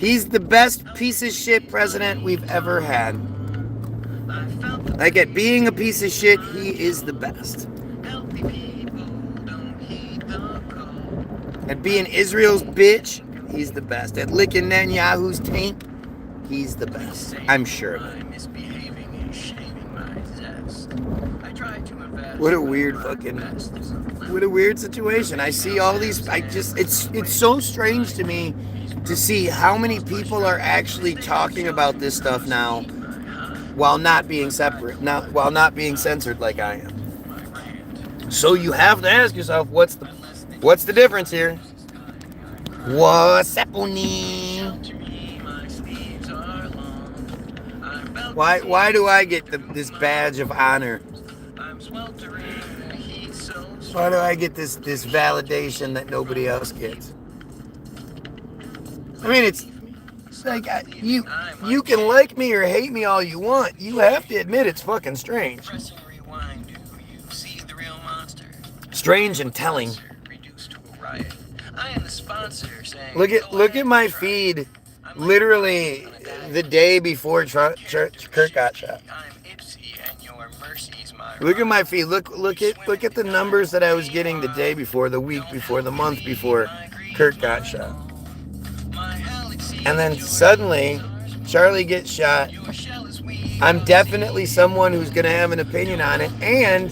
He's the best piece of shit president we've ever had. Like, at being a piece of shit, he is the best. At being Israel's bitch, he's the best. At licking Netanyahu's taint, he's the best. I'm sure of it. What a weird situation. I see all these, it's so strange to me to see how many people are actually talking about this stuff now while not being while not being censored like I am. So you have to ask yourself, what's the difference here? What's happening? Why do I get this badge of honor? Why do I get this validation that nobody else gets? I mean, it's like, you can like me or hate me all you want. You have to admit it's fucking strange. Strange and telling. Look at my feed. Literally the day before Kirk got shot. Look at my feed. Look at the numbers that I was getting the day before, the week before, the month before Kirk got shot. And then suddenly, Charlie gets shot. I'm definitely someone who's going to have an opinion on it, and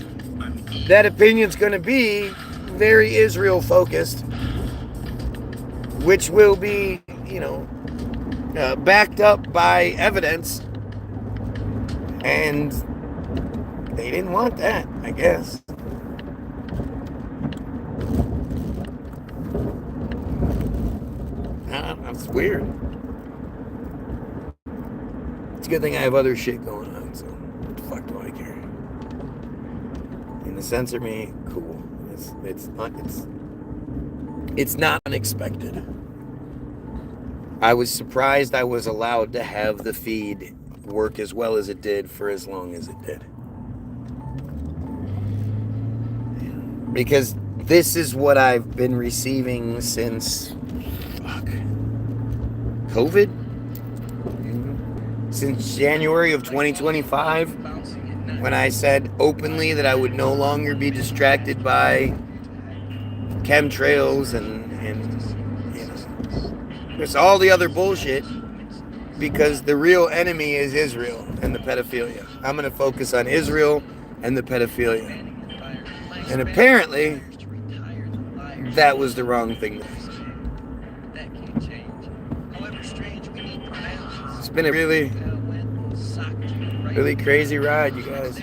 that opinion's going to be very Israel focused, which will be, backed up by evidence. And they didn't want that, I guess. That's weird. It's a good thing I have other shit going on, so what the fuck do I care? And to censor me, cool. It's not unexpected. I was surprised I was allowed to have the feed work as well as it did for as long as it did. Because this is what I've been receiving since COVID? Since January of 2025, when I said openly that I would no longer be distracted by chemtrails and just all the other bullshit, because the real enemy is Israel and the pedophilia. I'm going to focus on Israel and the pedophilia. And apparently, that was the wrong thing to do. It's been a really, really crazy ride, you guys.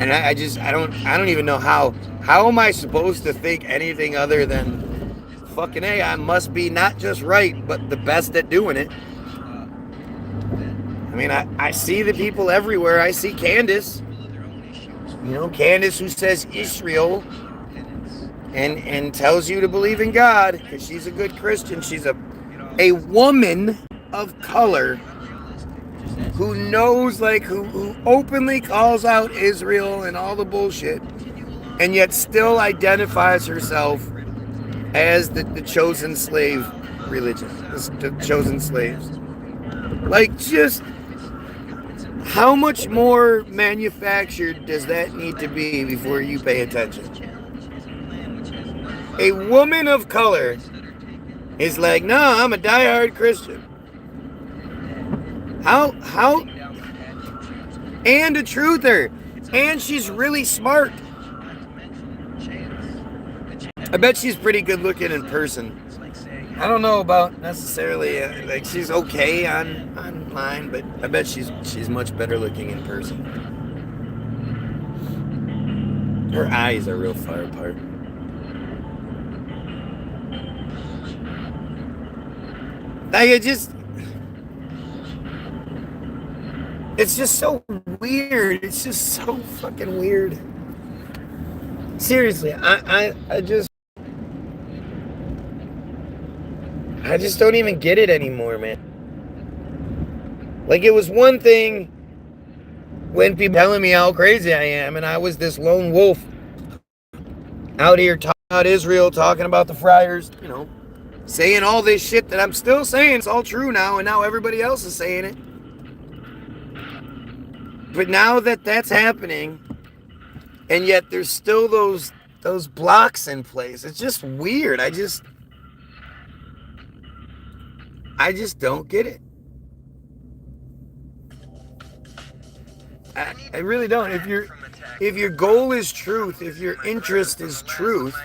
And I don't even know how am I supposed to think anything other than fucking A, I must be not just right, but the best at doing it. I mean, I see the people everywhere. I see Candace. Candace who says Israel and tells you to believe in God because she's a good Christian. She's a woman of color who knows, who openly calls out Israel and all the bullshit, and yet still identifies herself as the chosen slave religion, the chosen slaves. Just how much more manufactured does that need to be before you pay attention? A woman of color is like, no, I'm a diehard Christian. How? And a truther. And she's really smart. I bet she's pretty good looking in person. I don't know about necessarily, she's okay online, but I bet she's much better looking in person. Her eyes are real far apart. It's just so weird. It's just so fucking weird. Seriously, I just don't even get it anymore, man. It was one thing when people telling me how crazy I am, and I was this lone wolf out here talking about Israel, talking about the friars, saying all this shit that I'm still saying. It's all true now, and now everybody else is saying it. But now that that's happening, and yet there's still those blocks in place, it's just weird. I just don't get it. I really don't. If your goal is truth, if your interest is truth,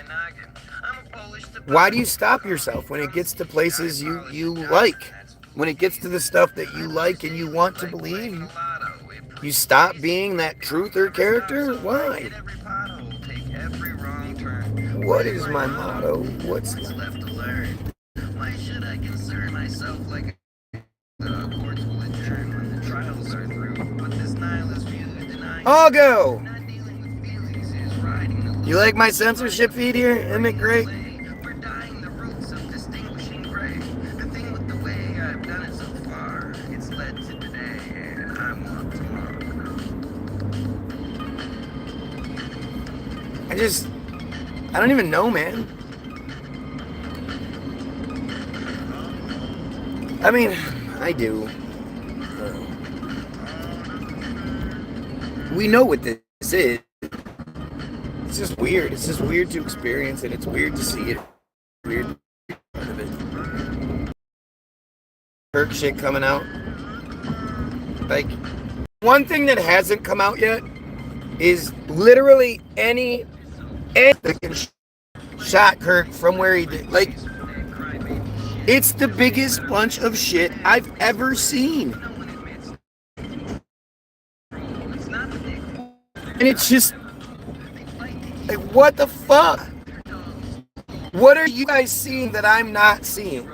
why do you stop yourself when it gets to places you like? When it gets to the stuff that you like and you want to believe, you stop being that truther character? Why? What is my motto? What's left to learn? Why should I concern myself like courts will adjourn when the trials are through? But this nihilist view denying. I'll go! You like my censorship feed here? Isn't it great? I don't even know, man. I mean, I do. We know what this is. It's just weird. It's just weird to experience it. It's weird to see it. Weird to be part of it. Kirk shit coming out. Like, one thing that hasn't come out yet is literally any that can shot Kirk from where he did. Like, it's the biggest bunch of shit I've ever seen. And it's just like, what the fuck? What are you guys seeing that I'm not seeing?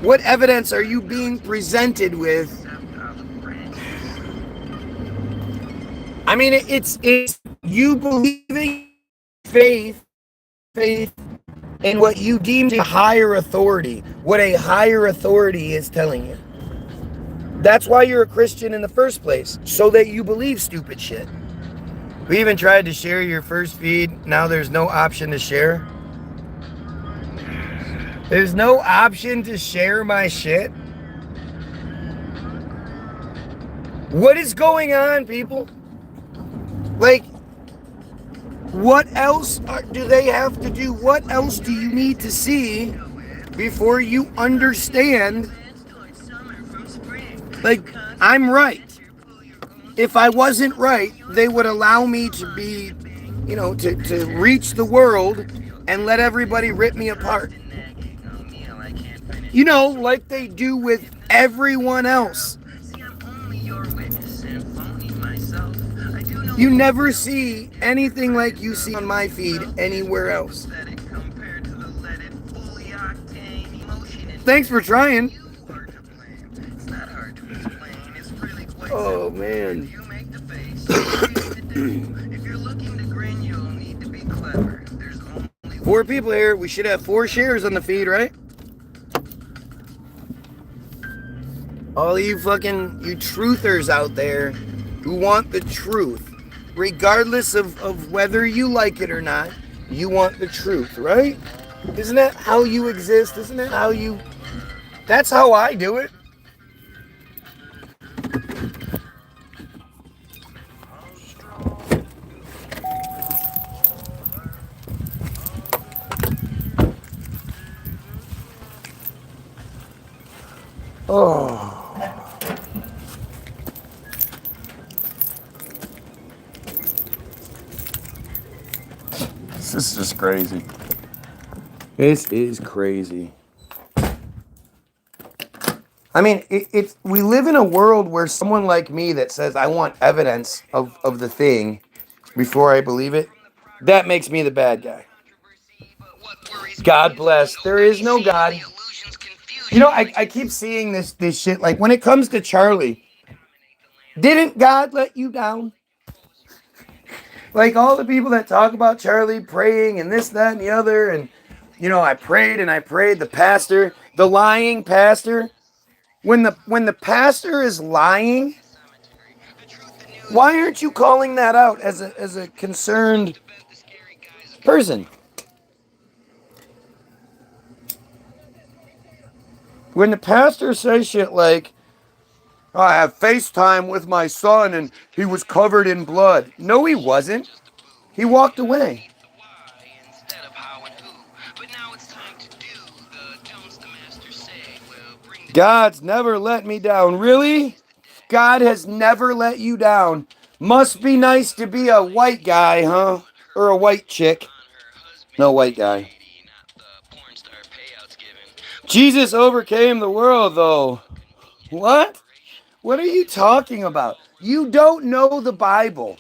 What evidence are you being presented with? I mean, it's you believing faith in what you deem a higher authority, what a higher authority is telling you. That's why you're a Christian in the first place, so that you believe stupid shit. We even tried to share your first feed. Now there's no option to share. There's no option to share my shit. What is going on, people? Like, what else do they have to do? What else do you need to see before you understand? Like, I'm right. If I wasn't right, they would allow me to be, to reach the world and let everybody rip me apart. Like they do with everyone else. You never see anything like you see on my feed anywhere else. Thanks for trying. Oh, man. Four people here. We should have 4 shares on the feed, right? All you truthers out there who want the truth, regardless of whether you like it or not, you want the truth, right? Isn't that how you exist? Isn't that how you... That's how I do it. Oh. This is just crazy. This is crazy. I mean, we live in a world where someone like me that says I want evidence of the thing before I believe it, that makes me the bad guy. God bless. There is no God. I keep seeing this shit. Like, when it comes to Charlie, didn't God let you down? Like, all the people that talk about Charlie praying and this, that, and the other, and, I prayed and I prayed. The pastor, the lying pastor. When the pastor is lying, why aren't you calling that out as a concerned person? When the pastor says shit like, I have FaceTime with my son and he was covered in blood. No, he wasn't. He walked away. God's never let me down. Really? God has never let you down. Must be nice to be a white guy, huh? Or a white chick. No, white guy. Jesus overcame the world, though. What? What are you talking about? You don't know the Bible.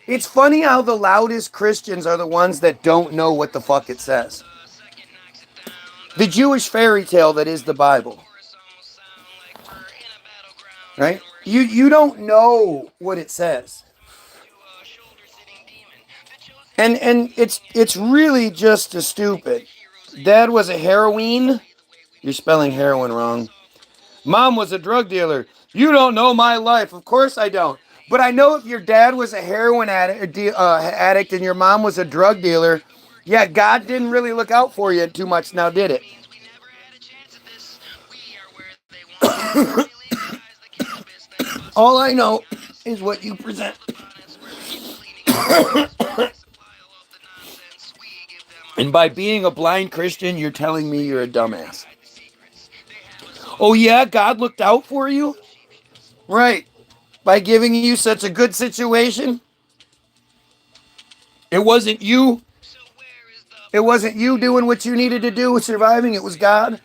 It's funny how the loudest Christians are the ones that don't know what the fuck it says. The Jewish fairy tale that is the Bible. Right? You don't know what it says. And it's really just as stupid. Dad was a heroine. You're spelling heroin wrong. Mom was a drug dealer. You don't know my life. Of course I don't. But I know if your dad was a heroin addict and your mom was a drug dealer, yeah, God didn't really look out for you too much now, did it? All I know is what you present. And by being a blind Christian, you're telling me you're a dumbass. Oh yeah, God looked out for you? Right. By giving you such a good situation? It wasn't you. It wasn't you doing what you needed to do with surviving. It was God.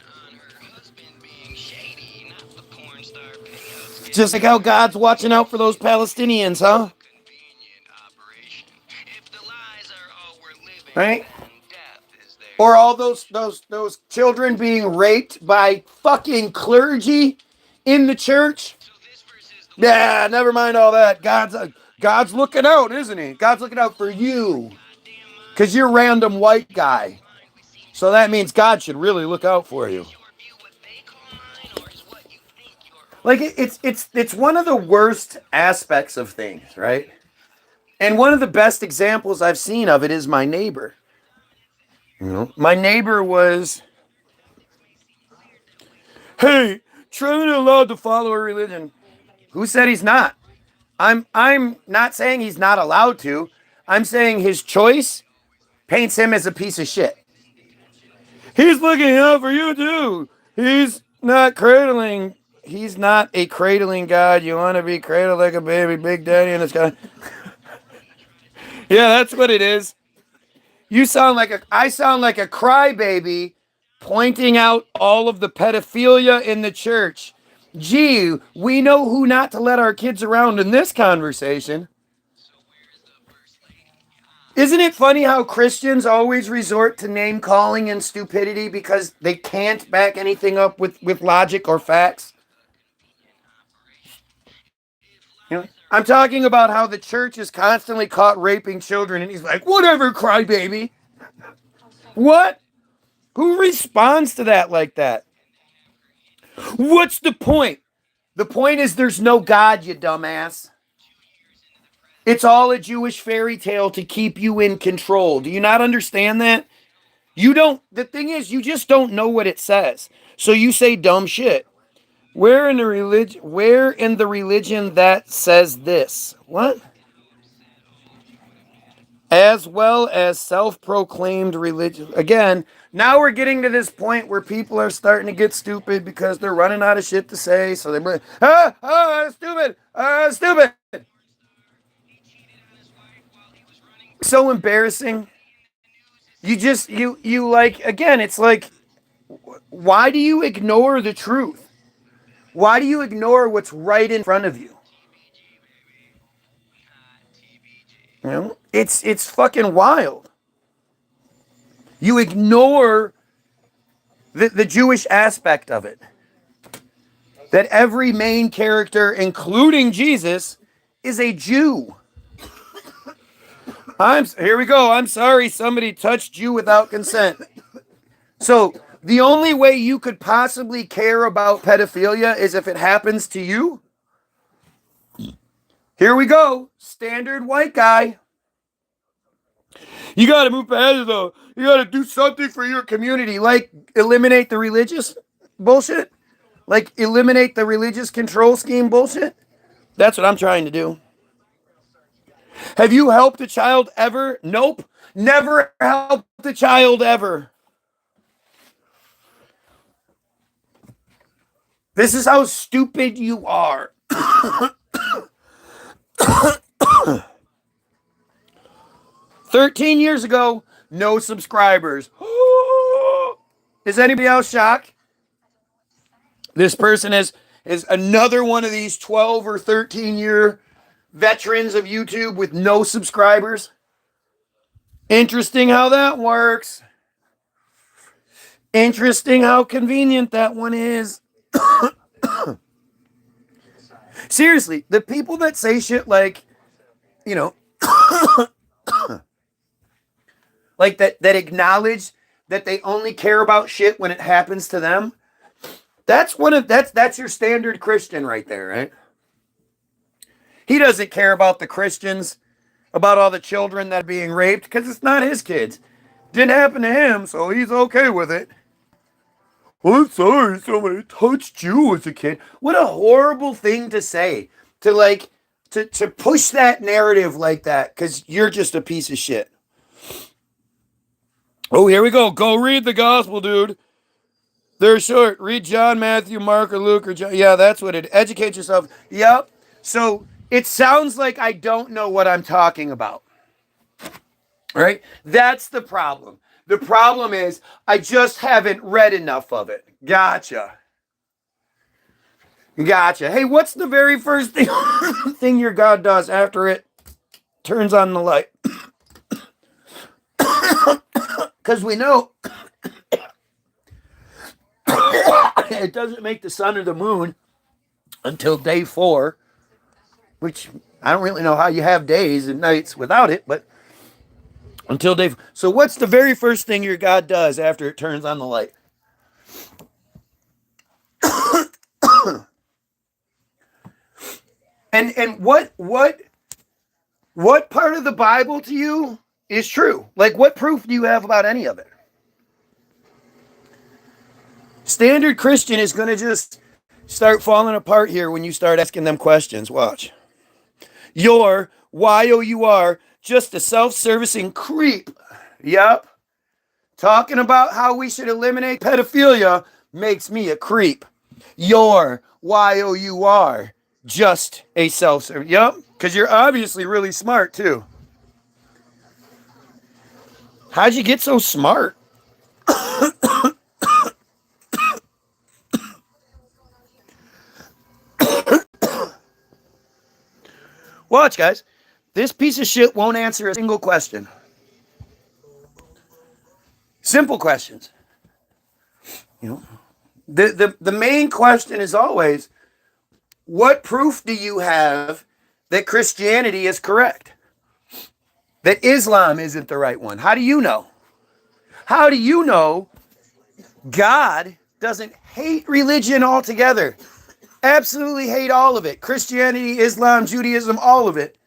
Just like how God's watching out for those Palestinians, huh? Right? Or all those children being raped by fucking clergy in the church. Yeah, never mind all that. God's looking out, isn't he? God's looking out for you. Because you're a random white guy. So that means God should really look out for you. Like it's one of the worst aspects of things, right? And one of the best examples I've seen of it is my neighbor. You know, my neighbor was, hey, Trevor allowed to follow a religion. Who said he's not? I'm not saying he's not allowed to. I'm saying his choice paints him as a piece of shit. He's looking out for you too. He's not cradling. He's not a cradling God. You want to be cradled like a baby, Big Daddy in the sky. Yeah, that's what it is. I sound like a crybaby pointing out all of the pedophilia in the church. Gee, we know who not to let our kids around in this conversation. Isn't it funny how Christians always resort to name calling and stupidity because they can't back anything up with logic or facts? You know, I'm talking about how the church is constantly caught raping children, and he's like, whatever, crybaby. What? Who responds to that like that? What's the point? The point is there's no God, you dumbass. It's all a Jewish fairy tale to keep you in control. Do you not understand that? The thing is, you just don't know what it says. So you say dumb shit. Where in the religion that says this? What? As well as self-proclaimed religion. Again, now we're getting to this point where people are starting to get stupid because they're running out of shit to say. So they're stupid. So embarrassing. You like, again, it's like, why do you ignore the truth? Why do you ignore what's right in front of you? You know, it's fucking wild. You ignore the Jewish aspect of it. That every main character, including Jesus, is a Jew. Here we go. I'm sorry somebody touched you without consent. So the only way you could possibly care about pedophilia is if it happens to you. Here we go. Standard white guy. You got to move past it though. You got to do something for your community, like eliminate the religious. bullshit? Like eliminate the religious control scheme bullshit? That's what I'm trying to do. Have you helped a child ever? Nope. Never helped a child ever. This is how stupid you are. 13 years ago, no subscribers. Is anybody else shocked? This person is another one of these 12 or 13 year veterans of YouTube with no subscribers. Interesting how that works. Interesting how convenient that one is. Seriously, the people that say shit like, you know, like that acknowledge that they only care about shit when it happens to them. That's your standard Christian right there, right? He doesn't care about the Christians, about all the children that are being raped, because it's not his kids. Didn't happen to him, so he's okay with it. Well, I'm sorry, somebody touched you as a kid. What a horrible thing to say. To push that narrative like that, because you're just a piece of shit. Oh, here we go. Go read the gospel, dude. They're short. Read John, Matthew, Mark, or Luke, or John. Yeah, that's what it. Educate yourself. Yep. So it sounds like I don't know what I'm talking about. Right? That's the problem. The problem is I just haven't read enough of it. Gotcha. Hey, what's the very first thing your God does after it turns on the light? Because we know it doesn't make the sun or the moon until day 4, which I don't really know how you have days and nights without it, but until day 4. So what's the very first thing your God does after it turns on the light? And what part of the Bible to you is true? Like, what proof do you have about any of it? Standard Christian is going to just start falling apart here when you start asking them questions. Watch. You're, Y-O-U-R, just a self-servicing creep. Yep. Talking about how we should eliminate pedophilia makes me a creep. You're, Y-O-U-R, just a self-serving. Yep. Because you're obviously really smart, too. How'd you get so smart? Watch, guys. This piece of shit won't answer a single question. Simple questions. You know, the main question is always, what proof do you have that Christianity is correct? That Islam isn't the right one? How do you know? How do you know God doesn't hate religion altogether? Absolutely hate all of it. Christianity, Islam, Judaism, all of it.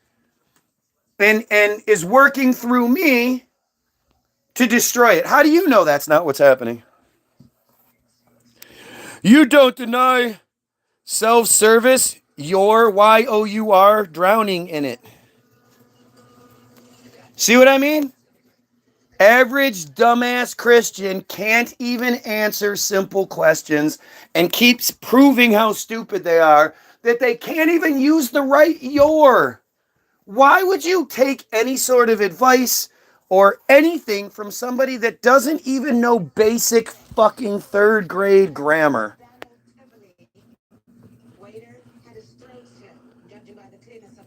And is working through me to destroy it. How do you know that's not what's happening? You don't deny self-service. You're, Y-O-U-R, drowning in it. See what I mean? Average dumbass Christian can't even answer simple questions and keeps proving how stupid they are, that they can't even use the right your. Why would you take any sort of advice or anything from somebody that doesn't even know basic fucking 3rd grade grammar?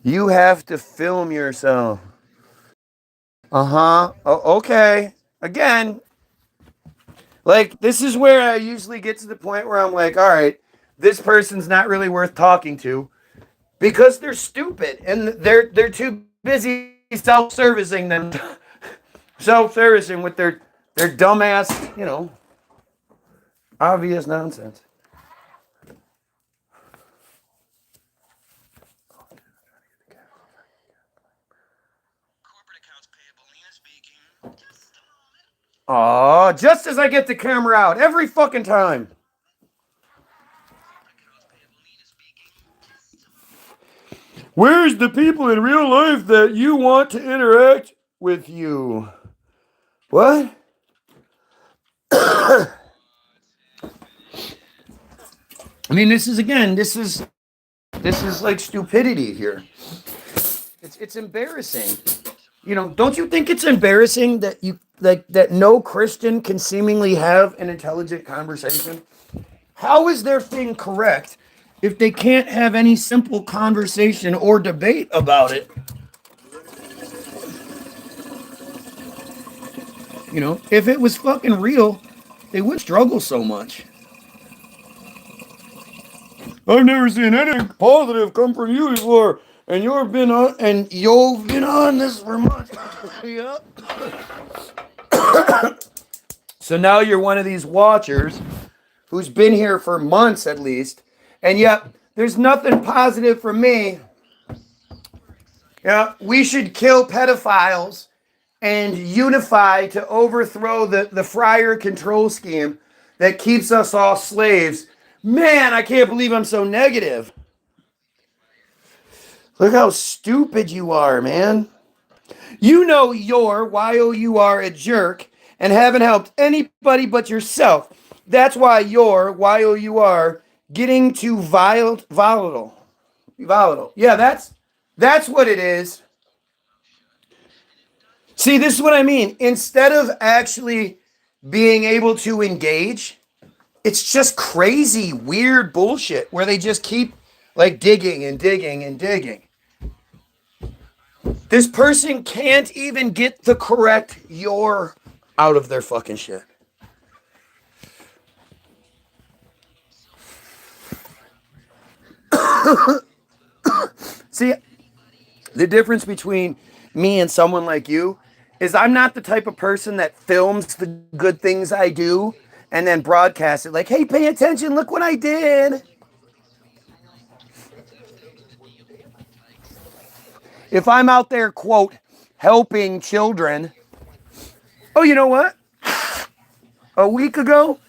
You have to film yourself. Oh, okay. Again, like, this is where I usually get to the point where I'm like, all right, this person's not really worth talking to because they're stupid and they're too busy self-servicing with their dumbass, you know, obvious nonsense. Oh, just as I get the camera out every fucking time. Where's the people in real life that you want to interact with you? What? I mean, this is like stupidity here. It's embarrassing. You know, don't you think it's embarrassing that that no Christian can seemingly have an intelligent conversation? How is their thing correct if they can't have any simple conversation or debate about it? You know, if it was fucking real, they wouldn't struggle so much. I've never seen anything positive come from you before, and you've been on this for months. Yep. So now you're one of these watchers who's been here for months at least, and yet there's nothing positive from me. Yeah, we should kill pedophiles and unify to overthrow the friar control scheme that keeps us all slaves. Man, I can't believe I'm so negative. Look how stupid you are, man. You know you're, Y-O-U-R, a jerk, and haven't helped anybody but yourself. That's why you're, Y-O-U-R, getting too volatile. Yeah, that's what it is. See, this is what I mean. Instead of actually being able to engage, it's just crazy, weird bullshit where they just keep like digging and digging and digging. This person can't even get the correct "you're" out of their fucking shit. See, the difference between me and someone like you is I'm not the type of person that films the good things I do and then broadcasts it like, hey, pay attention, look what I did. If I'm out there, quote, helping children, oh, you know what? A week ago,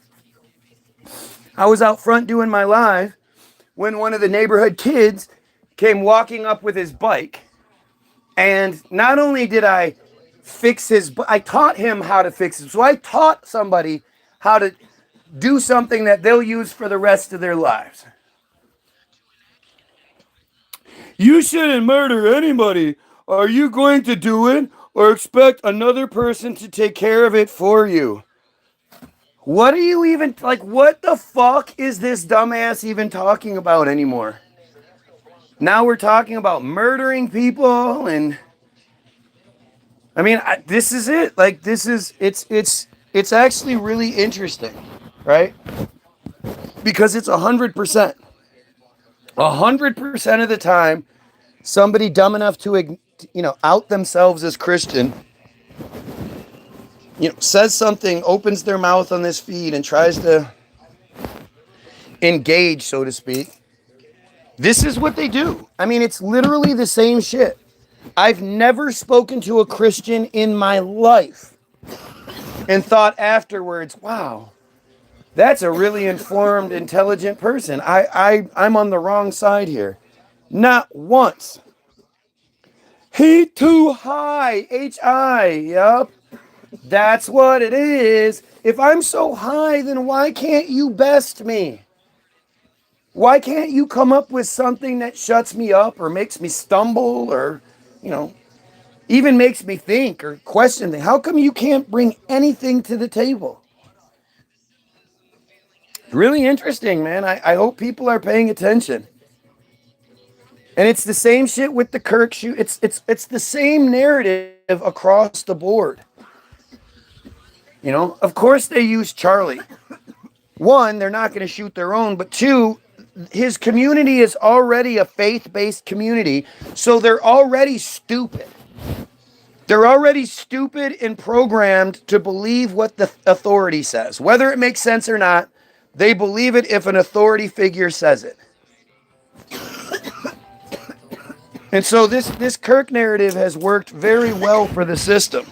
I was out front doing my live when one of the neighborhood kids came walking up with his bike. And not only did I fix I taught him how to fix it. So I taught somebody how to do something that they'll use for the rest of their lives. You shouldn't murder anybody. Are you going to do it or expect another person to take care of it for you? What are you even, like, what the fuck is this dumbass even talking about anymore? Now we're talking about murdering people and, I mean, this is it. Like, it's actually really interesting, right? Because it's 100%. 100% of the time, somebody dumb enough to, out themselves as Christian, says something, opens their mouth on this feed and tries to engage, so to speak. This is what they do. I mean, it's literally the same shit. I've never spoken to a Christian in my life and thought afterwards, wow, that's a really informed, intelligent person. I'm on the wrong side here. Not once. He too high. H-I. Yup. That's what it is. If I'm so high, then why can't you best me? Why can't you come up with something that shuts me up or makes me stumble or, even makes me think or question things? How come you can't bring anything to the table? Really interesting, man. I hope people are paying attention. And it's the same shit with the Kirk shoot. It's the same narrative across the board. Of course they use Charlie. One, they're not going to shoot their own, but two, his community is already a faith-based community, so they're already stupid. They're already stupid and programmed to believe what the authority says. Whether it makes sense or not, they believe it if an authority figure says it. And so this Kirk narrative has worked very well for the system.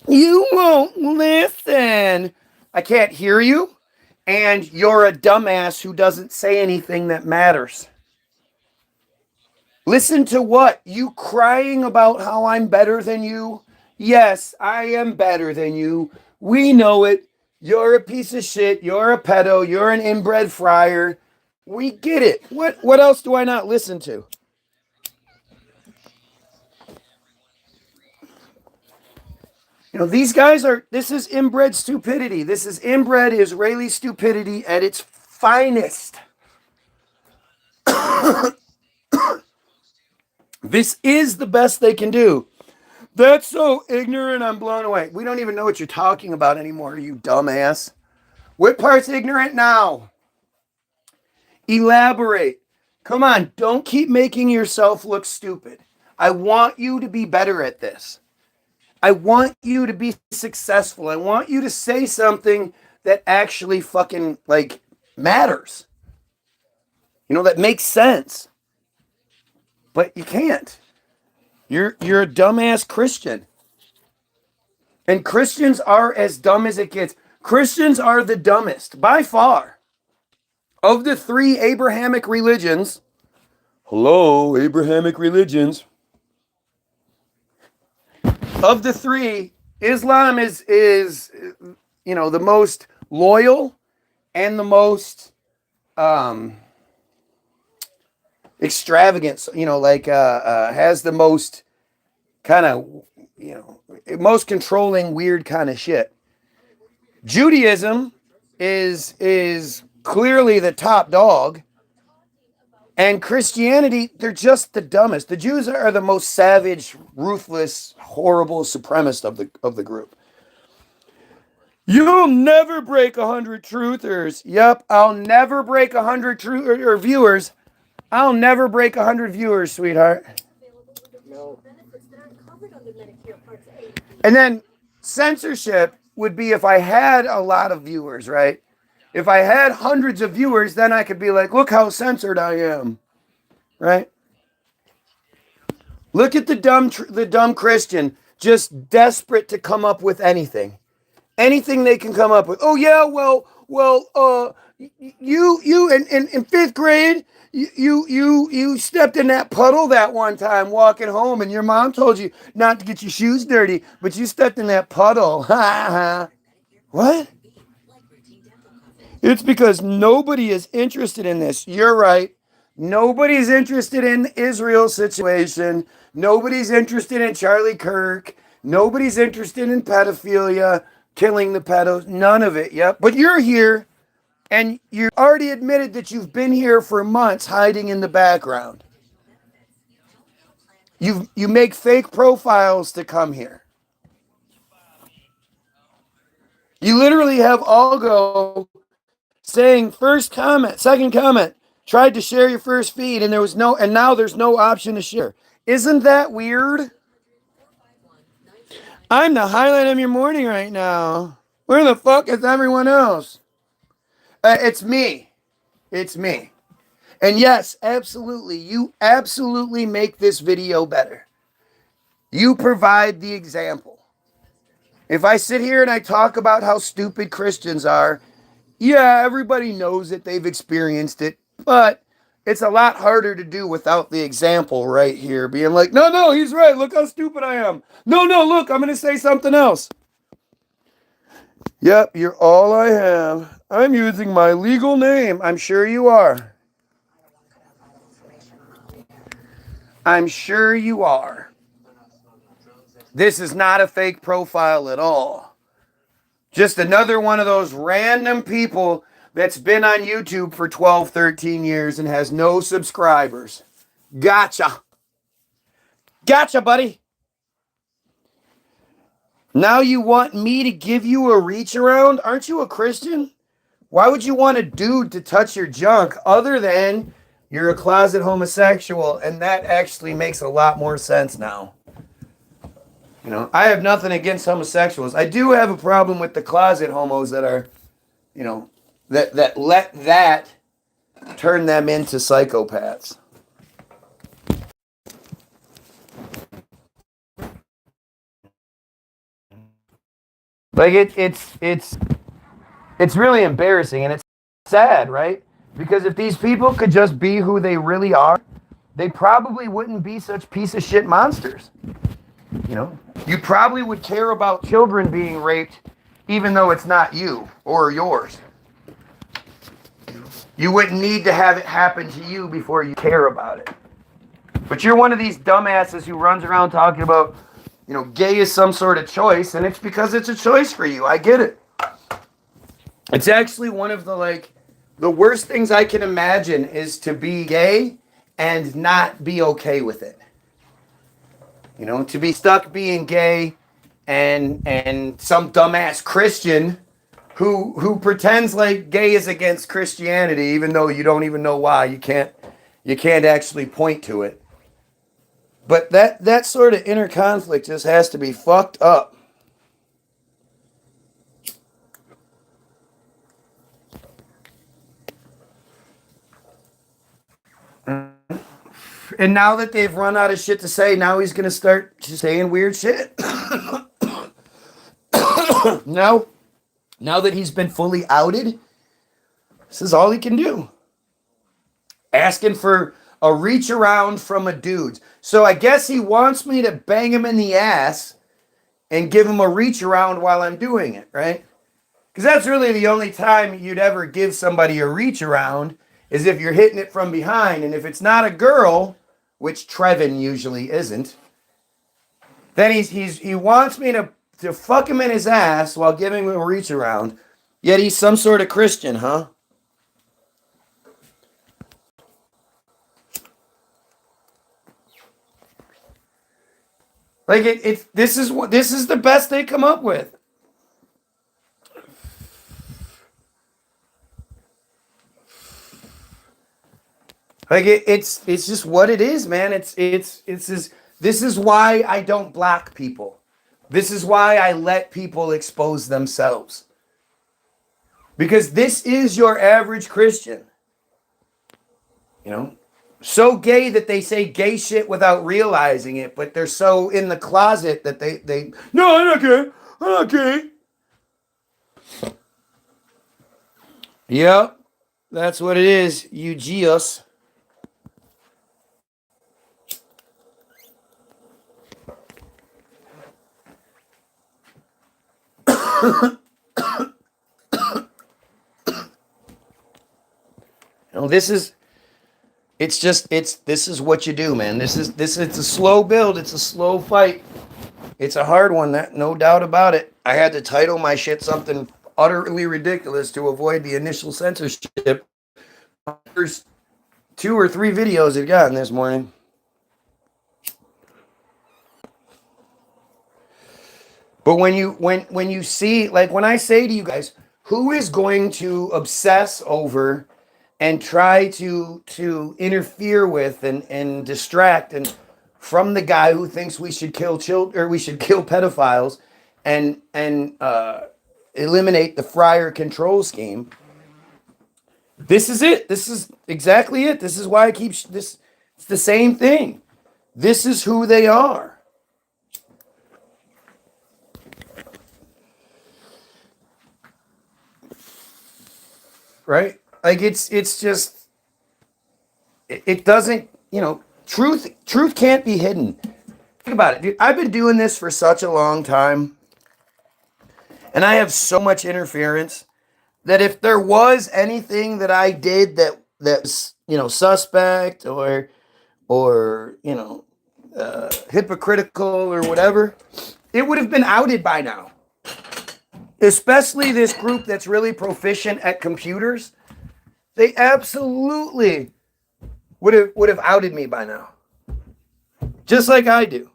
You won't listen. I can't hear you. And you're a dumbass who doesn't say anything that matters. Listen to what? You crying about how I'm better than you? Yes, I am better than you. We know it. You're a piece of shit. You're a pedo. You're an inbred friar. We get it. What else do I not listen to? These guys this is inbred stupidity. This is inbred Israeli stupidity at its finest. This is the best they can do. That's so ignorant, I'm blown away. We don't even know what you're talking about anymore, you dumbass. What part's ignorant now? Elaborate. Come on, don't keep making yourself look stupid. I want you to be better at this. I want you to be successful. I want you to say something that actually fucking, matters. That makes sense. But you can't. You're a dumbass Christian. And Christians are as dumb as it gets. Christians are the dumbest, by far. Of the three Abrahamic religions, hello, Abrahamic religions. Of the three, Islam is the most loyal and the most extravagant, has the most kind of, most controlling weird kind of shit. Judaism is clearly the top dog. And Christianity, they're just the dumbest. The Jews are the most savage, ruthless, horrible supremacist of the group. You'll never break 100 truthers. Yep, I'll never break 100 viewers. I'll never break 100 viewers, sweetheart. No. And then censorship would be if I had a lot of viewers, right? If I had hundreds of viewers, then I could be like, look how censored I am, right? Look at the dumb Christian, just desperate to come up with anything they can come up with. Oh yeah, you in fifth grade, you stepped in that puddle that one time walking home, and your mom told you not to get your shoes dirty, but you stepped in that puddle. What? It's because nobody is interested in this. You're right. Nobody's interested in Israel's situation. Nobody's interested in Charlie Kirk. Nobody's interested in pedophilia, killing the pedos. None of it. Yep. But you're here, and you already admitted that you've been here for months hiding in the background. You make fake profiles to come here. You literally have Algo saying first comment, second comment, tried to share your first feed, and now there's no option to share. Isn't that weird? I'm the highlight of your morning right now. Where the fuck is everyone else? It's me. It's me. And yes, absolutely, you absolutely make this video better. You provide the example. If I sit here and I talk about how stupid Christians are, yeah, everybody knows it. They've experienced it. But it's a lot harder to do without the example right here. Being like, no, he's right. Look how stupid I am. No, look, I'm going to say something else. Yep, you're all I have. I'm using my legal name. I'm sure you are. I'm sure you are. This is not a fake profile at all. Just another one of those random people that's been on YouTube for 12, 13 years and has no subscribers. Gotcha. Gotcha, buddy. Now you want me to give you a reach around? Aren't you a Christian? Why would you want a dude to touch your junk other than you're a closet homosexual? And that actually makes a lot more sense now. I have nothing against homosexuals. I do have a problem with the closet homos that are, that let that turn them into psychopaths. Like it's It's really embarrassing, and it's sad, right? Because if these people could just be who they really are, they probably wouldn't be such piece of shit monsters. You know, you probably would care about children being raped even though it's not you or yours. You wouldn't need to have it happen to you before you care about it. But you're one of these dumbasses who runs around talking about, you know, gay is some sort of choice, and it's because it's a choice for you. I get it. It's actually one of the worst things I can imagine is to be gay and not be okay with it. You know, to be stuck being gay and some dumbass Christian who pretends like gay is against Christianity, even though you don't even know why. You can't actually point to it. But that sort of inner conflict just has to be fucked up. And now that they've run out of shit to say, now he's going to start saying weird shit. Now that he's been fully outed, this is all he can do. Asking for a reach around from a dude. So I guess he wants me to bang him in the ass and give him a reach around while I'm doing it, right? Because that's really the only time you'd ever give somebody a reach around is if you're hitting it from behind. And if it's not a girl, which Trevin usually isn't, then he wants me to fuck him in his ass while giving him a reach around. Yet he's some sort of Christian, huh? Like this is the best they come up with. Like it's just what it is, man. This is why I don't block people. This is why I let people expose themselves. Because this is your average Christian. You know? So gay that they say gay shit without realizing it, but they're so in the closet that they no, I'm not gay. I'm not gay. Yep. That's what it is, you Geos. This is what you do, man. It's a slow build. It's a slow fight. It's a hard one, that no doubt about it. I had to title my shit something utterly ridiculous to avoid the initial censorship. There's 2 or 3 videos I've gotten this morning. But when you see, like when I say to you guys, who is going to obsess over and try to interfere with and distract and from the guy who thinks we should kill children or we should kill pedophiles and eliminate the Friar control scheme. This is it. This is exactly it. This is why I keep this. It's the same thing. This is who they are. Right? Like it's just it doesn't, you know, truth can't be hidden. Think about it, dude. I've been doing this for such a long time, and I have so much interference that if there was anything that I did that was, you know, suspect or you know, hypocritical or whatever, it would have been outed by now. Especially this group that's really proficient at computers. They absolutely would have outed me by now. Just like I do.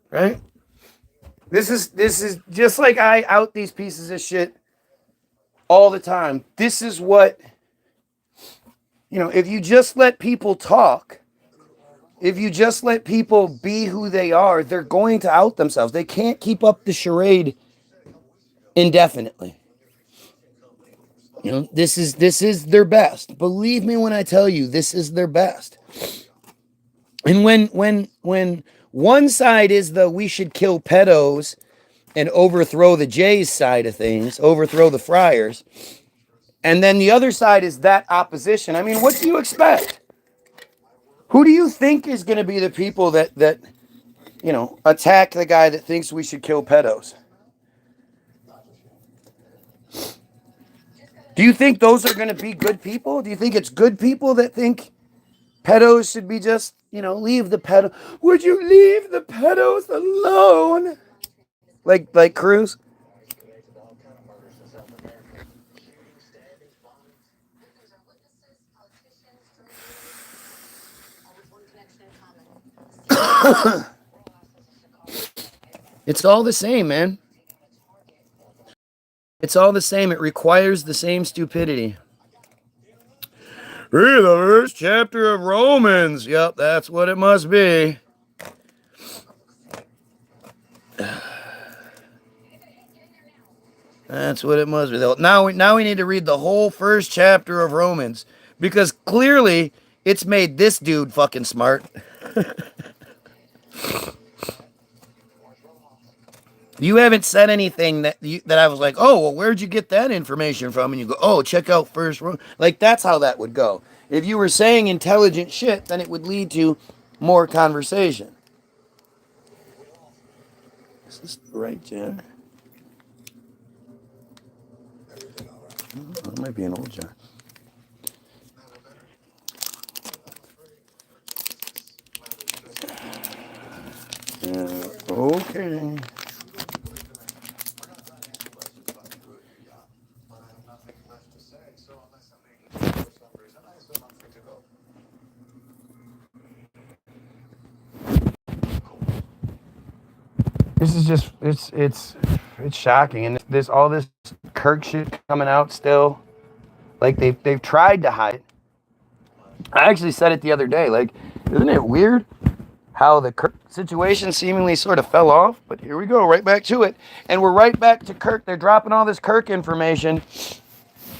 Right? This is just like I out these pieces of shit all the time. This is what, you know, if you just let people talk, if you just let people be who they are, they're going to out themselves. They can't keep up the charade indefinitely. You know, this is their best. Believe me when I tell you, this is their best. And when one side is the we should kill pedos and overthrow the J's side of things, overthrow the friars. And then the other side is that opposition. I mean, what do you expect? Who do you think is going to be the people that attack the guy that thinks we should kill pedos? Do you think those are going to be good people? Do you think it's good people that think pedos should be just, leave the pedo? Would you leave the pedos alone? Like Cruz? It's all the same, man. It's all the same. It requires the same stupidity. Read the first chapter of Romans. Yep, that's what it must be. That's what it must be. Now we need to read the whole first chapter of Romans, because clearly it's made this dude fucking smart. You haven't said anything that I was like, oh, well, where'd you get that information from? And you go, oh, check out first Romans. Like, that's how that would go. If you were saying intelligent shit, then it would lead to more conversation. Is this the right jar? Oh, it might be an old jar. Okay. This is just it's shocking, and this all this Kirk shit coming out still. Like they've tried to hide it. I actually said it the other day. Like, isn't it weird how the Kirk situation seemingly sort of fell off? But here we go, right back to it, and we're right back to Kirk. They're dropping all this Kirk information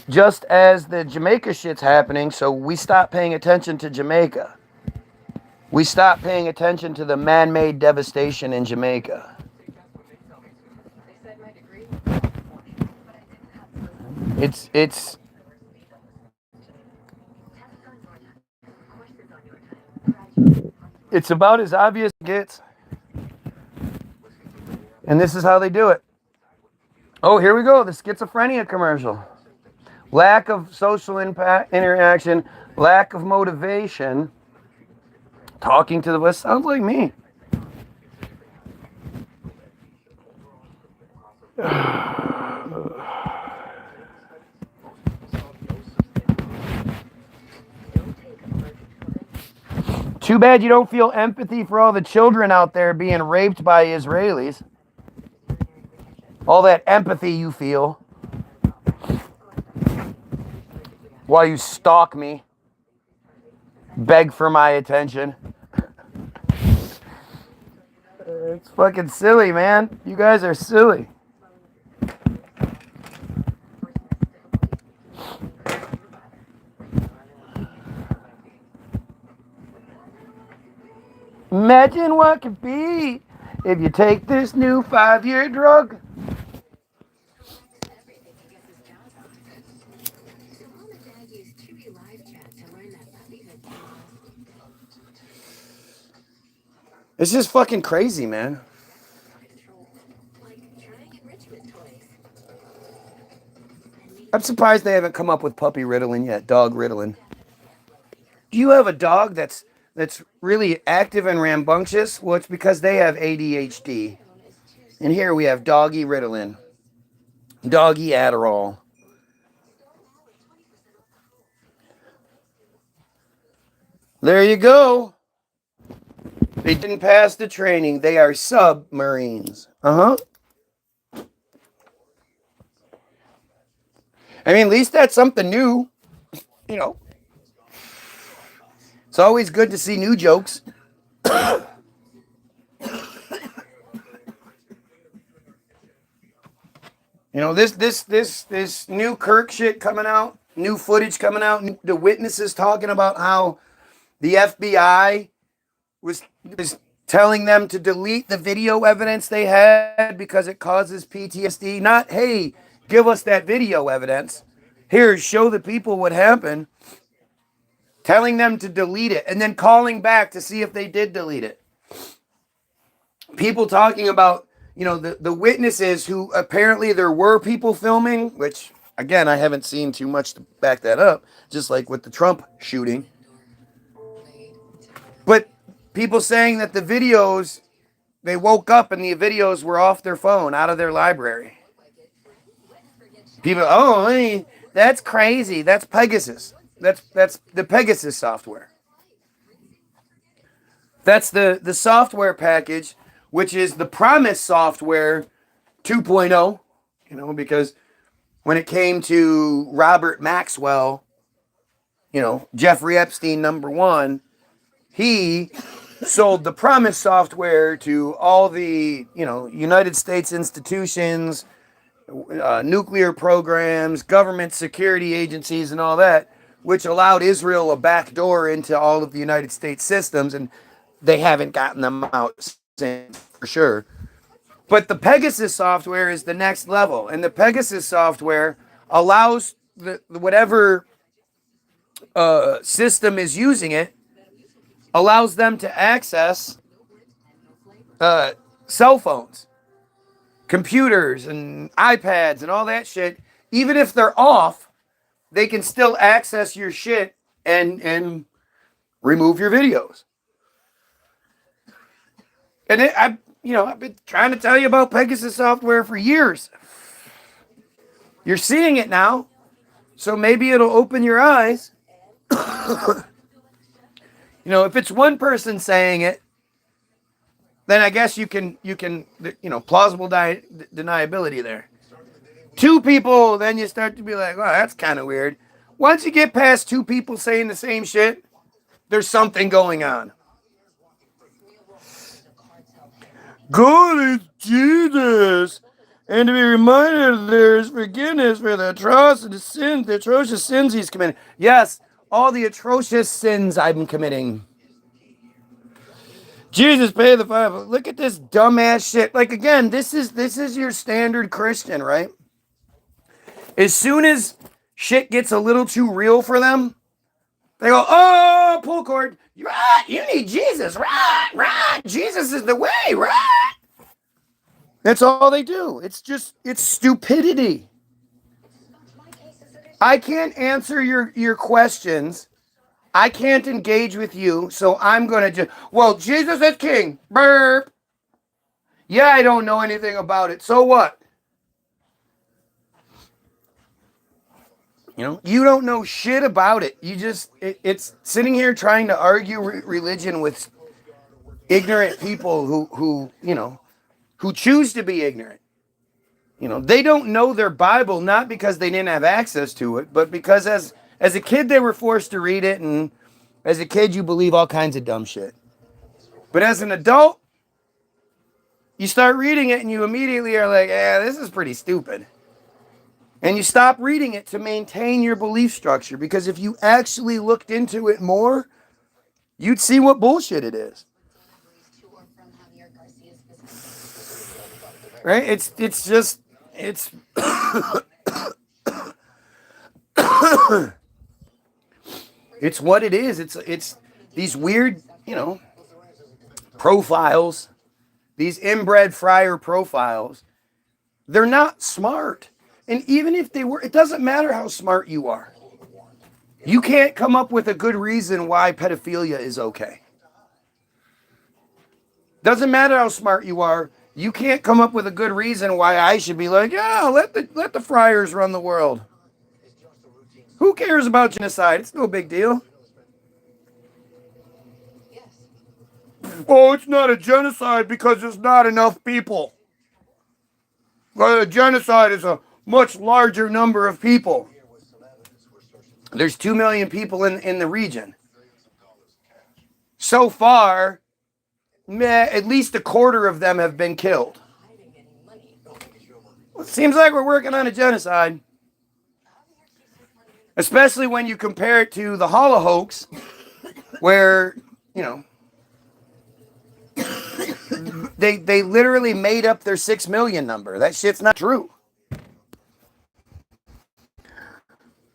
just as the Jamaica shit's happening. So we stop paying attention to Jamaica. We stop paying attention to the man-made devastation in Jamaica. It's about as obvious as it gets. And this is how they do it. Oh, here we go. The schizophrenia commercial. Lack of social interaction, lack of motivation. Talking to the West sounds like me. Too bad you don't feel empathy for all the children out there being raped by Israelis. All that empathy you feel while you stalk me, beg for my attention. It's fucking silly, man. You guys are silly. Imagine what could be if you take this new 5-year drug. It's just fucking crazy, man. I'm surprised they haven't come up with puppy Ritalin yet, dog Ritalin. Do you have a dog that's really active and rambunctious? Well, it's because they have ADHD. And here we have doggy Ritalin, doggy Adderall. There you go. They didn't pass the training. They are submarines. I mean, at least that's something new. You know. It's always good to see new jokes. You know, this new Kirk shit coming out, new footage coming out, the witnesses talking about how the FBI was telling them to delete the video evidence they had because it causes PTSD. Not, hey, give us that video evidence. Here, show the people what happened. Telling them to delete it and then calling back to see if they did delete it. People talking about, the witnesses who apparently there were people filming, which, again, I haven't seen too much to back that up, just like with the Trump shooting. But people saying that the videos, they woke up and the videos were off their phone, out of their library. People, hey, that's crazy. That's Pegasus. That's the Pegasus software. That's the software package, which is the Promise software 2.0, because when it came to Robert Maxwell, Jeffrey Epstein #1, he sold the Promise software to all the, United States institutions, nuclear programs, government security agencies, and all that, which allowed Israel a backdoor into all of the United States systems, and they haven't gotten them out since, for sure. But the Pegasus software is the next level, and the Pegasus software allows whatever system is using it, allows them to access cell phones, computers, and iPads, and all that shit. Even if they're off, they can still access your shit and remove your videos. And I've been trying to tell you about Pegasus software for years. You're seeing it now, so maybe it'll open your eyes. If it's one person saying it, then I guess you can plausible deniability there. Two people, then you start to be like, oh, that's kind of weird. Once you get past two people saying the same shit, there's something going on. God is Jesus, and to be reminded there is forgiveness for the atrocious sins he's committed. Yes, all the atrocious sins I'm committing. Jesus paid the fine. Look at this dumbass shit. Like, again, this is your standard Christian, right? As soon as shit gets a little too real for them, they go, oh, pull cord. Right, you need Jesus. Right. Jesus is the way, right? That's all they do. It's stupidity. I can't answer your questions. I can't engage with you, so I'm going to Jesus is king. Burp. Yeah, I don't know anything about it. So what? You don't know shit about it. It's sitting here trying to argue religion with ignorant people who choose to be ignorant. They don't know their Bible, not because they didn't have access to it, but because as a kid they were forced to read it, and as a kid you believe all kinds of dumb shit. But as an adult, you start reading it and you immediately are like, this is pretty stupid. And you stop reading it to maintain your belief structure, because if you actually looked into it more, you'd see what bullshit it is. Right? It's it's what it is. It's these weird, profiles, these inbred friar profiles. They're not smart. And even if they were, it doesn't matter how smart you are. You can't come up with a good reason why pedophilia is okay. Doesn't matter how smart you are. You can't come up with a good reason why I should be like, let the friars run the world. Who cares about genocide? It's no big deal. Oh, it's not a genocide because there's not enough people. Well, a genocide is a much larger number of people. There's 2 million people in the region. So far, at least a quarter of them have been killed. Well, it seems like we're working on a genocide. Especially when you compare it to the Holocaust, where, They literally made up their 6 million number. That shit's not true.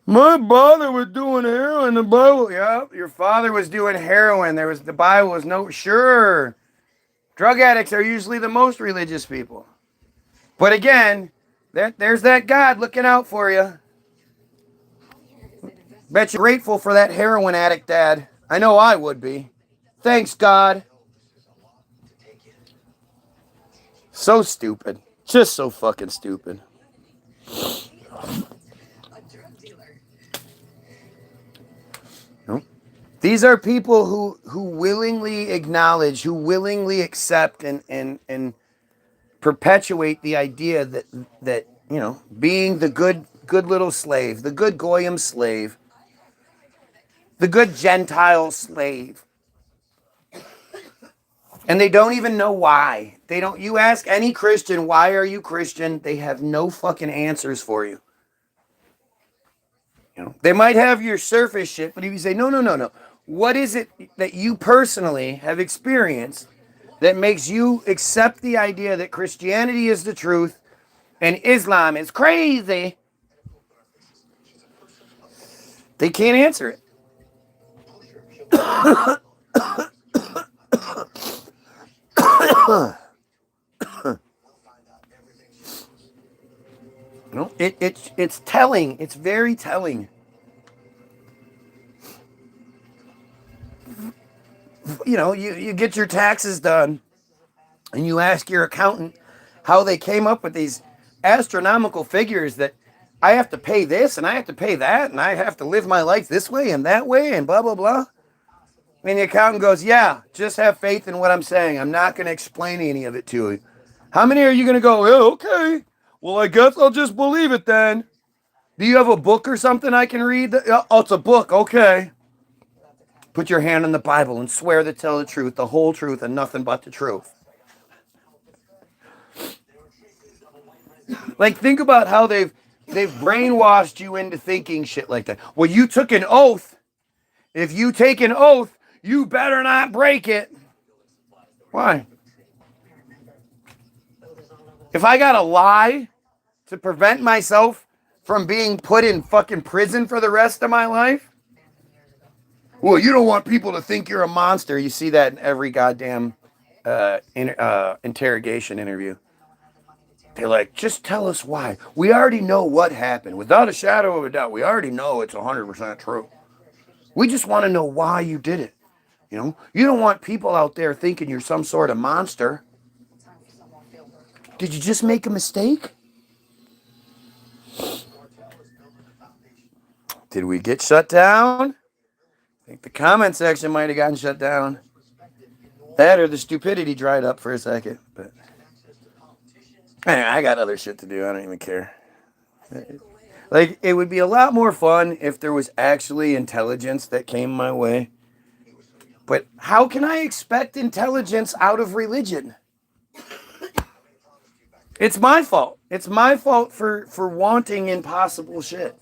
My father was doing heroin. The Bible, yeah, your father was doing heroin. The Bible was no, sure. Drug addicts are usually the most religious people. But again, there's that God looking out for you. Bet you're grateful for that heroin addict dad. I know I would be. Thanks, God. So stupid. Just so fucking stupid. These are people who willingly acknowledge, who willingly accept and perpetuate the idea that being the good little slave, the good Goyim slave, the good Gentile slave. And they don't even know why. You ask any Christian, why are you Christian? They have no fucking answers for you. They might have your surface shit, but if you say, no. What is it that you personally have experienced that makes you accept the idea that Christianity is the truth and Islam is crazy? They can't answer it. It's telling. It's very telling. You get your taxes done and you ask your accountant how they came up with these astronomical figures that I have to pay this and I have to pay that and I have to live my life this way and that way and blah, blah, blah. And the accountant goes, yeah, just have faith in what I'm saying. I'm not going to explain any of it to you. How many are you going to go, oh, okay, well, I guess I'll just believe it then. Do you have a book or something I can read? Oh, it's a book. Okay. Put your hand on the Bible and swear to tell the truth, the whole truth, and nothing but the truth. Like, think about how they've brainwashed you into thinking shit like that. Well, you took an oath. If you take an oath, you better not break it. Why? If I gotta lie to prevent myself from being put in fucking prison for the rest of my life? Well, you don't want people to think you're a monster. You see that in every goddamn interrogation interview. They're like, just tell us why. We already know what happened. Without a shadow of a doubt, we already know it's 100% true. We just want to know why you did it. You don't want people out there thinking you're some sort of monster. Did you just make a mistake? Did we get shut down? I think the comment section might have gotten shut down. That or the stupidity dried up for a second. But anyway, I got other shit to do. I don't even care. Like, it would be a lot more fun if there was actually intelligence that came my way. But how can I expect intelligence out of religion? It's my fault. It's my fault for wanting impossible shit.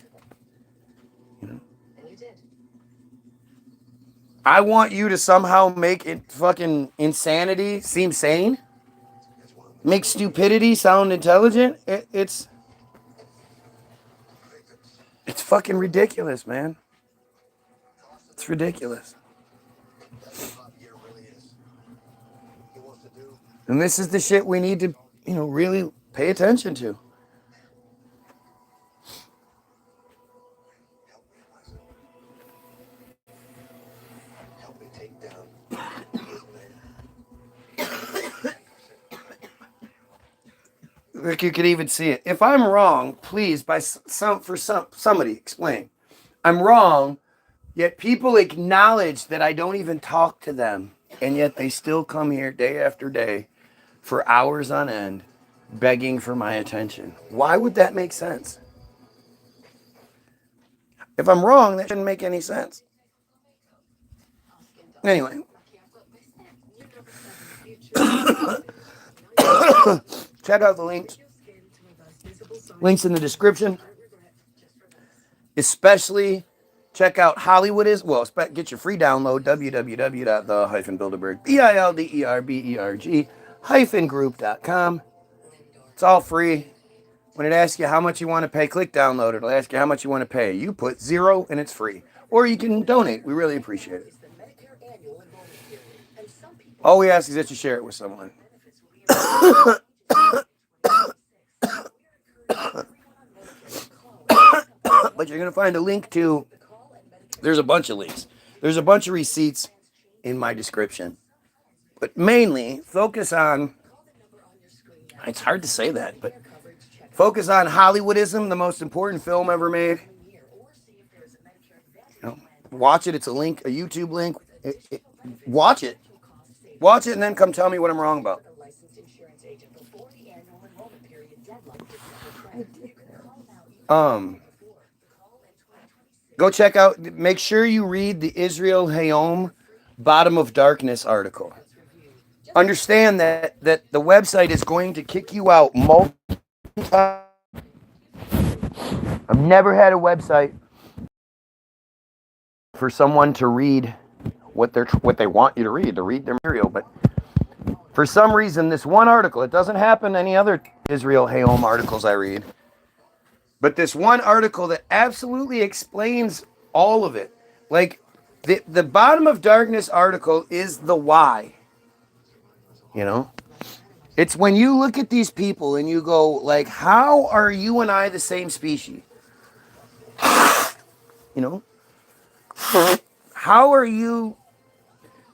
I want you to somehow make it fucking insanity seem sane. Make stupidity sound intelligent. It's fucking ridiculous, man. It's ridiculous. And this is the shit we need to, really pay attention to. Like, you could even see it. If I'm wrong, please, somebody explain. I'm wrong, yet people acknowledge that I don't even talk to them, and yet they still come here day after day for hours on end, begging for my attention. Why would that make sense? If I'm wrong, that shouldn't make any sense. Anyway. Check out the links. Links in the description. Especially check out Hollywoodism. Well, get your free download, www.the-bilderberg, BILDERBERG, group.com. It's all free. When it asks you how much you want to pay, click download. It'll ask you how much you want to pay. You put 0 and it's free. Or you can donate. We really appreciate it. All we ask is that you share it with someone. But you're going to find a link to, there's a bunch of links. There's a bunch of receipts in my description. But mainly, focus on, it's hard to say that, but focus on Hollywoodism, the most important film ever made. Watch it. It's a link, a YouTube link. Watch it. Watch it and then come tell me what I'm wrong about. Go check out, make sure you read the Israel Hayom Bottom of Darkness article. Understand that the website is going to kick you out multiple times. I've never had a website for someone to read what they want you to read their material, but for some reason this one article, it doesn't happen any other Israel Hayom articles I read, but this one article that absolutely explains all of it. Like the Bottom of Darkness article is the why. It's when you look at these people and you go like, how are you and I the same species? How are you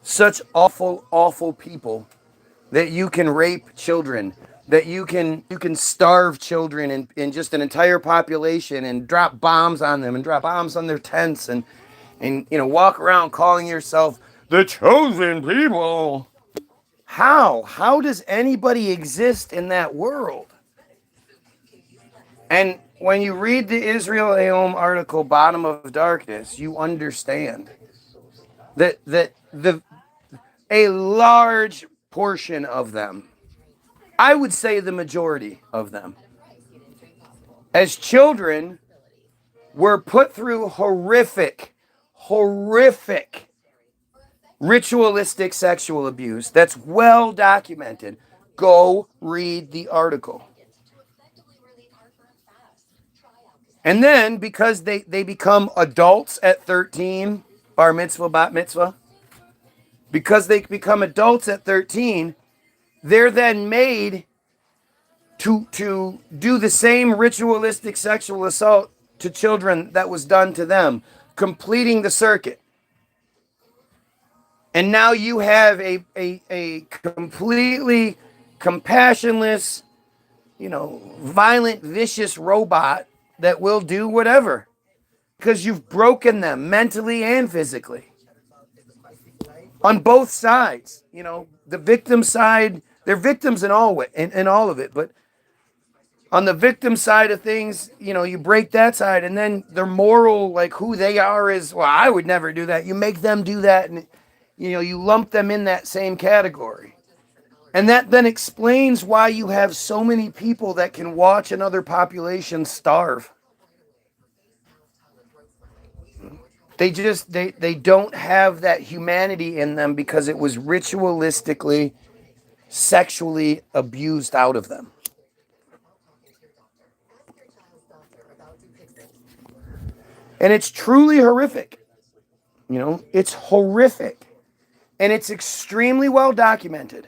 such awful, awful people that you can rape children, that you can starve children in just an entire population and drop bombs on them and drop bombs on their tents and walk around calling yourself the chosen people? How does anybody exist in that world? And when you read the Israel Hayom article, Bottom of Darkness, you understand that a large portion of them, I would say the majority of them, as children, were put through horrific ritualistic sexual abuse that's well documented. Go read the article. And then, because they become adults at 13, bar mitzvah, bat mitzvah, because they become adults at 13, they're then made to do the same ritualistic sexual assault to children that was done to them, completing the circuit. And now you have a completely compassionless, violent, vicious robot that will do whatever because you've broken them mentally and physically on both sides. The victim side, they're victims in all of it, but on the victim side of things, you break that side, and then their moral, like who they are, is, well, I would never do that. You make them do that, and you lump them in that same category. And that then explains why you have so many people that can watch another population starve. They don't have that humanity in them because it was ritualistically, sexually abused out of them. And it's truly horrific. It's horrific. And it's extremely well documented.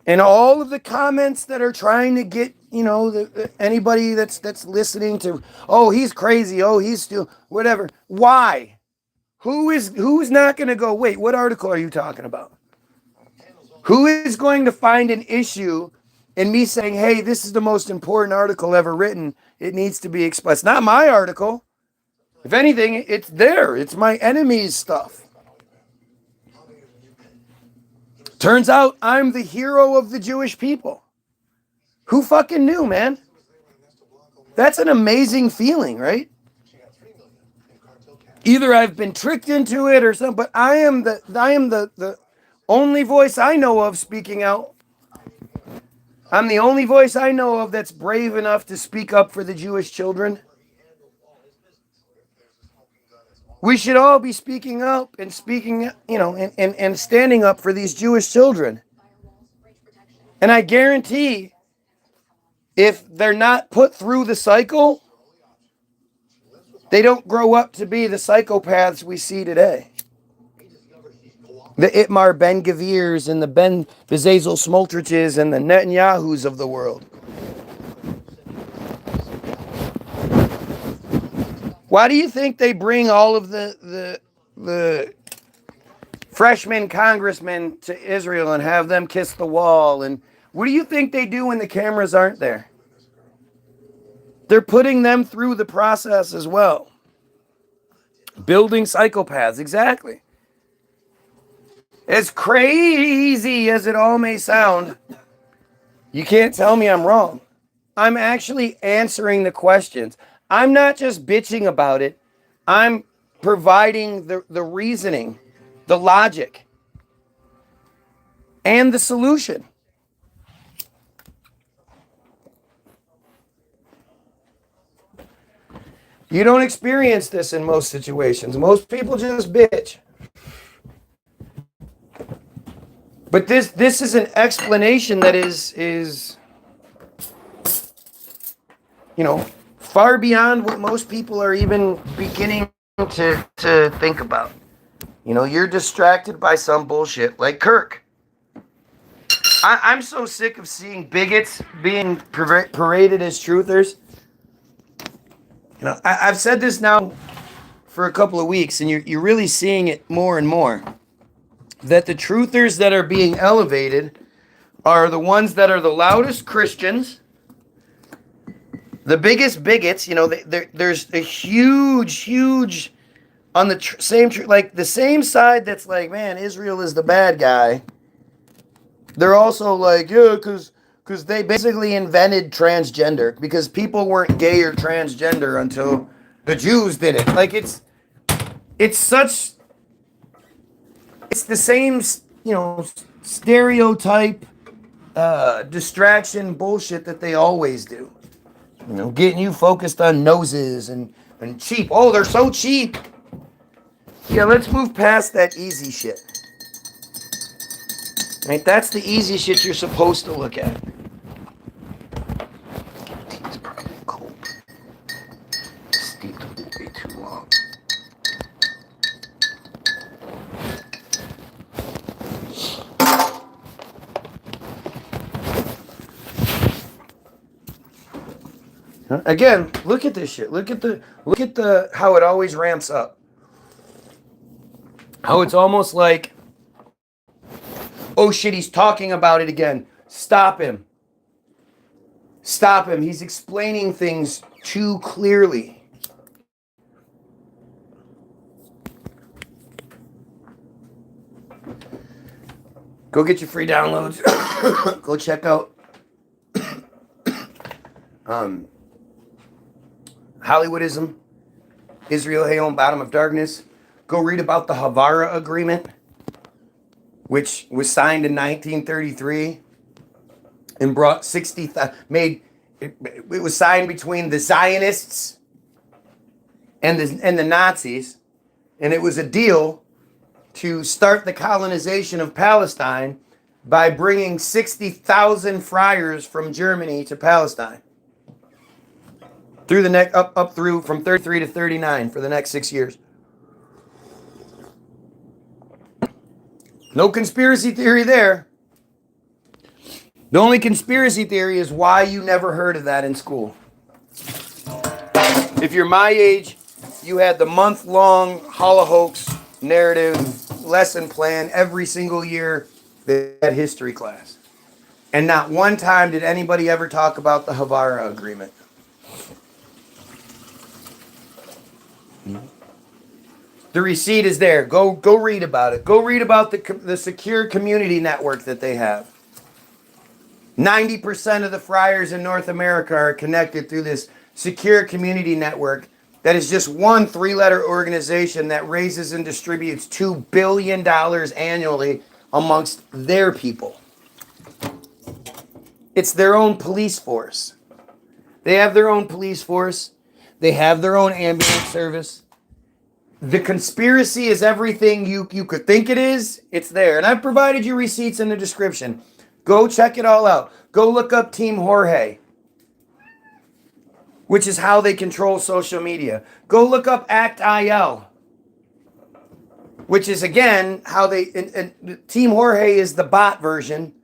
And all of the comments that are trying to get, anybody that's listening to, oh, he's crazy, oh, he's still, whatever. Why? Who's not going to go, wait, what article are you talking about? Who is going to find an issue in me saying, hey, this is the most important article ever written. It needs to be expressed. Not my article. If anything, it's there. It's my enemy's stuff. Turns out I'm the hero of the Jewish people. Who fucking knew, man? That's an amazing feeling, right? Either I've been tricked into it or something, but I am the only voice I know of speaking out. I'm the only voice I know of that's brave enough to speak up for the Jewish children. We should all be speaking up and speaking, and standing up for these Jewish children. And I guarantee if they're not put through the cycle, they don't grow up to be the psychopaths we see today. The Itmar Ben-Gavirs and the Ben Bezalel Smotriches and the Netanyahus of the world. Why do you think they bring all of the freshman congressmen to Israel and have them kiss the wall? And what do you think they do when the cameras aren't there? They're putting them through the process as well. Building psychopaths, exactly. As crazy as it all may sound, you can't tell me I'm wrong. I'm actually answering the questions. I'm not just bitching about it. I'm providing the reasoning, the logic, and the solution. You don't experience this in most situations. Most people just bitch. But this is an explanation that is far beyond what most people are even beginning to think about. You're distracted by some bullshit like Kirk. I'm so sick of seeing bigots being paraded as truthers. I've said this now for a couple of weeks, and you're really seeing it more and more. That the truthers that are being elevated are the ones that are the loudest Christians, the biggest bigots. There's a huge on the the same side that's like, man, Israel is the bad guy. They're also like, yeah, because they basically invented transgender, because people weren't gay or transgender until the Jews did it. Like it's the same, stereotype, distraction bullshit that they always do. Getting you focused on noses and cheap. Oh, they're so cheap. Yeah, let's move past that easy shit. Right? That's the easy shit you're supposed to look at. Tea's probably cold. Steeped way too long. Again, look at this shit. Look at the how it always ramps up. How it's almost like, oh shit, he's talking about it again. Stop him. Stop him. He's explaining things too clearly. Go get your free downloads. Go check out Hollywoodism, Israel, Hayom, Bottom of Darkness. Go read about the Havara Agreement, which was signed in 1933 and brought 60,000, it was signed between the Zionists and the Nazis, and it was a deal to start the colonization of Palestine by bringing 60,000 friars from Germany to Palestine. Through the next up through from 33 to 39 for the next 6 years. No conspiracy theory there. The only conspiracy theory is why you never heard of that in school. If you're my age, you had the month-long Holocaust narrative lesson plan every single year that history class. And not one time did anybody ever talk about the Havara Agreement. The receipt is there. Go read about it. Go read about the secure community network that they have. 90% of the friars in North America are connected through this secure community network that is just one 3-letter organization that raises and distributes $2 billion annually amongst their people. It's their own police force. They have their own police force. They have their own ambulance service. The conspiracy is everything you could think it is. It's there. And I've provided you receipts in the description. Go check it all out. Go look up Team Jorge, which is how they control social media. Go look up ACT-IL, which is, again, how they... And Team Jorge is the bot version.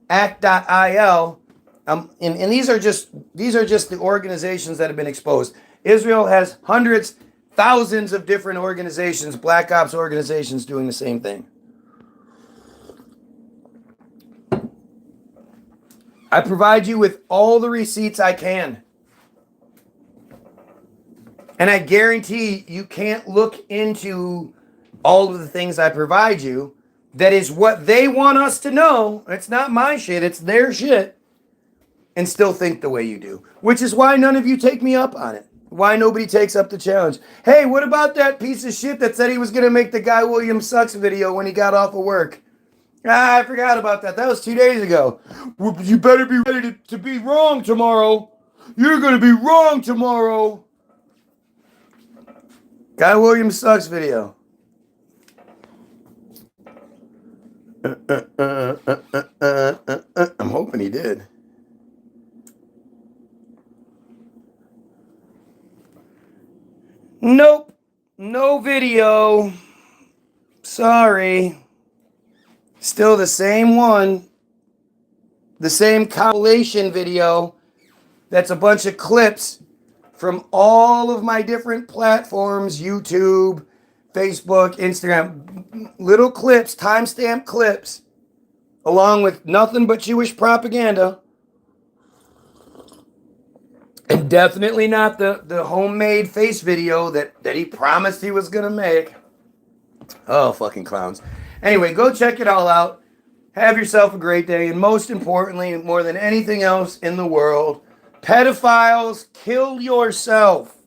ACT.IL. And these are just the organizations that have been exposed. Israel has hundreds, thousands of different organizations, black ops organizations doing the same thing. I provide you with all the receipts I can. And I guarantee you can't look into all of the things I provide you. That is what they want us to know. It's not my shit, it's their shit. And still think the way you do. Which is why none of you take me up on it. Why nobody takes up the challenge. Hey, what about that piece of shit that said he was going to make the Guy William Sucks video when he got off of work? I forgot about that. That was 2 days ago. Well, you better be ready to be wrong tomorrow. You're going to be wrong tomorrow. Guy William Sucks video. I'm hoping he did. Nope. No video. Sorry. Still the same one. The same compilation video. That's a bunch of clips from all of my different platforms. YouTube, Facebook, Instagram. Little clips, timestamp clips, along with nothing but Jewish propaganda. And definitely not the homemade face video that he promised he was going to make. Oh, fucking clowns. Anyway, go check it all out. Have yourself a great day. And most importantly, more than anything else in the world, pedophiles, kill yourself.